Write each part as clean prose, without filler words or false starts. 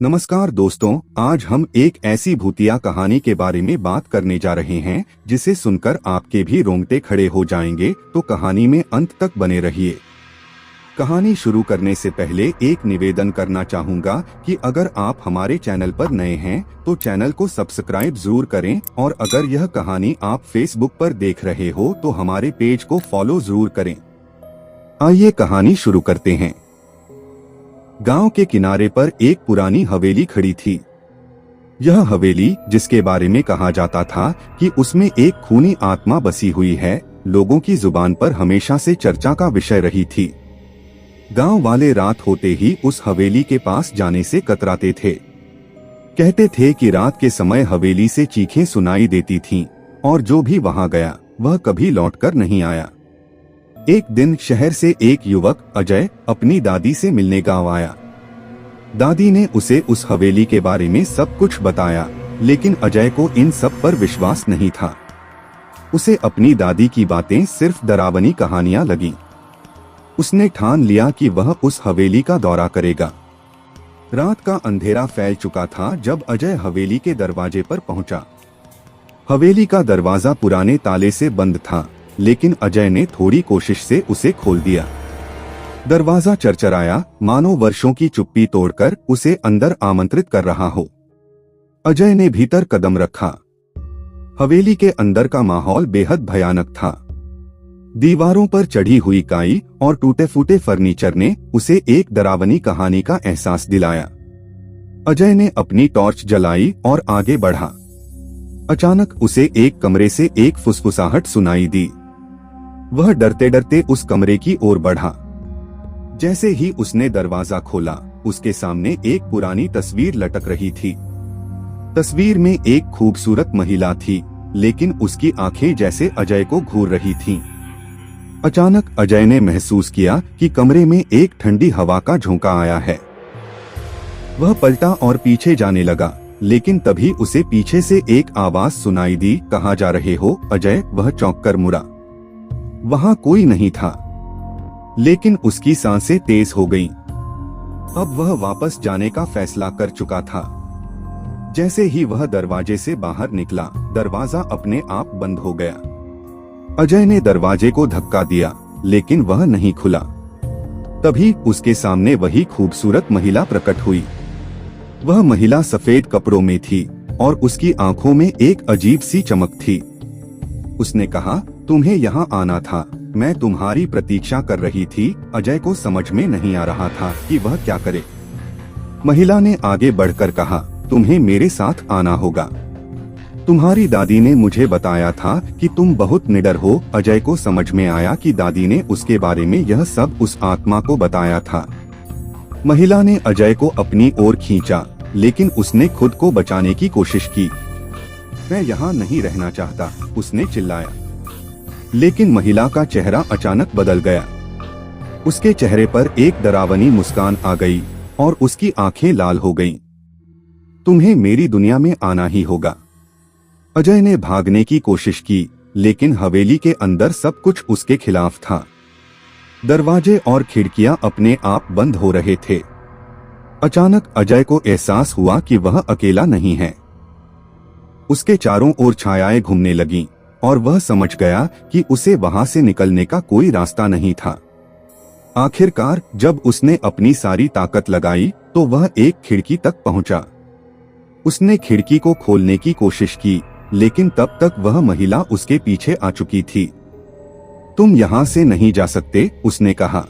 नमस्कार दोस्तों, आज हम एक ऐसी भूतिया कहानी के बारे में बात करने जा रहे हैं जिसे सुनकर आपके भी रोंगटे खड़े हो जाएंगे। तो कहानी में अंत तक बने रहिए। कहानी शुरू करने से पहले एक निवेदन करना चाहूँगा कि अगर आप हमारे चैनल पर नए हैं तो चैनल को सब्सक्राइब जरूर करें, और अगर यह कहानी आप फेसबुक पर देख रहे हो तो हमारे पेज को फॉलो जरूर करें। आइए कहानी शुरू करते हैं। गांव के किनारे पर एक पुरानी हवेली खड़ी थी। यह हवेली, जिसके बारे में कहा जाता था कि उसमें एक खूनी आत्मा बसी हुई है, लोगों की जुबान पर हमेशा से चर्चा का विषय रही थी। गांव वाले रात होते ही उस हवेली के पास जाने से कतराते थे। कहते थे कि रात के समय हवेली से चीखें सुनाई देती थीं, और जो भी वहां गया वह कभी लौटकर नहीं आया। एक दिन शहर से एक युवक अजय अपनी दादी से मिलने गांव आया। दादी ने उसे उस हवेली के बारे में सब कुछ बताया, लेकिन अजय को इन सब पर विश्वास नहीं था। उसे अपनी दादी की बातें सिर्फ डरावनी कहानियां लगीं। उसने ठान लिया कि वह उस हवेली का दौरा करेगा। रात का अंधेरा फैल चुका था जब अजय हवेली के दरवाजे पर पहुंचा। हवेली का दरवाजा पुराने ताले से बंद था, लेकिन अजय ने थोड़ी कोशिश से उसे खोल दिया। दरवाजा चरचराया, मानो वर्षों की चुप्पी तोड़कर उसे अंदर आमंत्रित कर रहा हो। अजय ने भीतर कदम रखा। हवेली के अंदर का माहौल बेहद भयानक था। दीवारों पर चढ़ी हुई काई और टूटे फूटे फर्नीचर ने उसे एक डरावनी कहानी का एहसास दिलाया। अजय ने अपनी टॉर्च जलाई और आगे बढ़ा। अचानक उसे एक कमरे से एक फुसफुसाहट सुनाई दी। वह डरते डरते उस कमरे की ओर बढ़ा। जैसे ही उसने दरवाजा खोला, उसके सामने एक पुरानी तस्वीर लटक रही थी। तस्वीर में एक खूबसूरत महिला थी, लेकिन उसकी आंखें जैसे अजय को घूर रही थीं। अचानक अजय ने महसूस किया कि कमरे में एक ठंडी हवा का झोंका आया है। वह पलटा और पीछे जाने लगा, लेकिन तभी उसे पीछे से एक आवाज सुनाई दी, कहाँ जा रहे हो अजय? वह चौंक कर मुड़ा। वहां कोई नहीं था, लेकिन उसकी सांसें तेज हो गईं। अब वह वापस जाने का फैसला कर चुका था। जैसे ही वह दरवाजे से बाहर निकला, दरवाजा अपने आप बंद हो गया। अजय ने दरवाजे को धक्का दिया, लेकिन वह नहीं खुला। तभी उसके सामने वही खूबसूरत महिला प्रकट हुई। वह महिला सफेद कपड़ों में थी और उसकी आंखों में एक अजीब सी चमक थी। उसने कहा, तुम्हें यहाँ आना था, मैं तुम्हारी प्रतीक्षा कर रही थी। अजय को समझ में नहीं आ रहा था कि वह क्या करे। महिला ने आगे बढ़कर कहा, तुम्हें मेरे साथ आना होगा। तुम्हारी दादी ने मुझे बताया था कि तुम बहुत निडर हो। अजय को समझ में आया कि दादी ने उसके बारे में यह सब उस आत्मा को बताया था। महिला ने अजय को अपनी ओर खींचा, लेकिन उसने खुद को बचाने की कोशिश की। मैं यहाँ नहीं रहना चाहता, उसने चिल्लाया। लेकिन महिला का चेहरा अचानक बदल गया। उसके चेहरे पर एक डरावनी मुस्कान आ गई और उसकी आंखें लाल हो गईं। तुम्हें मेरी दुनिया में आना ही होगा। अजय ने भागने की कोशिश की, लेकिन हवेली के अंदर सब कुछ उसके खिलाफ था। दरवाजे और खिड़कियां अपने आप बंद हो रहे थे। अचानक अजय को एहसास हुआ कि वह अकेला नहीं है। उसके चारों ओर छायाएं घूमने लगीं, और वह समझ गया कि उसे वहां से निकलने का कोई रास्ता नहीं था। आखिरकार जब उसने अपनी सारी ताकत लगाई तो वह एक खिड़की तक पहुंचा। उसने खिड़की को खोलने की कोशिश की, लेकिन तब तक वह महिला उसके पीछे आ चुकी थी। तुम यहाँ से नहीं जा सकते, उसने कहा।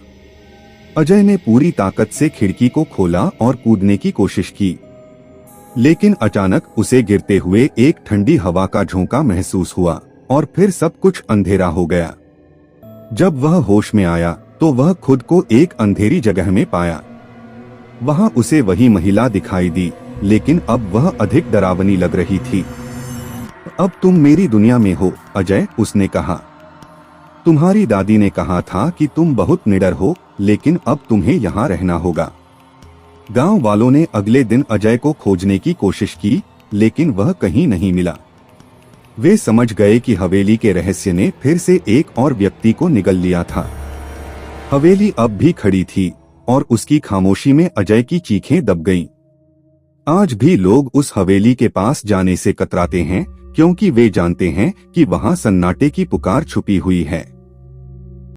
अजय ने पूरी ताकत से खिड़की को खोला और कूदने की कोशिश की, लेकिन अचानक उसे गिरते हुए एक ठंडी हवा का झोंका महसूस हुआ और फिर सब कुछ अंधेरा हो गया। जब वह होश में आया तो वह खुद को एक अंधेरी जगह में पाया। वहां उसे वही महिला दिखाई दी, लेकिन अब वह अधिक डरावनी लग रही थी। अब तुम मेरी दुनिया में हो अजय, उसने कहा। तुम्हारी दादी ने कहा था कि तुम बहुत निडर हो, लेकिन अब तुम्हें यहाँ रहना होगा। गांव वालों ने अगले दिन अजय को खोजने की कोशिश की, लेकिन वह कहीं नहीं मिला। वे समझ गए कि हवेली के रहस्य ने फिर से एक और व्यक्ति को निगल लिया था। हवेली अब भी खड़ी थी और उसकी खामोशी में अजय की चीखें दब गईं। आज भी लोग उस हवेली के पास जाने से कतराते हैं, क्योंकि वे जानते हैं कि वहां सन्नाटे की पुकार छुपी हुई है।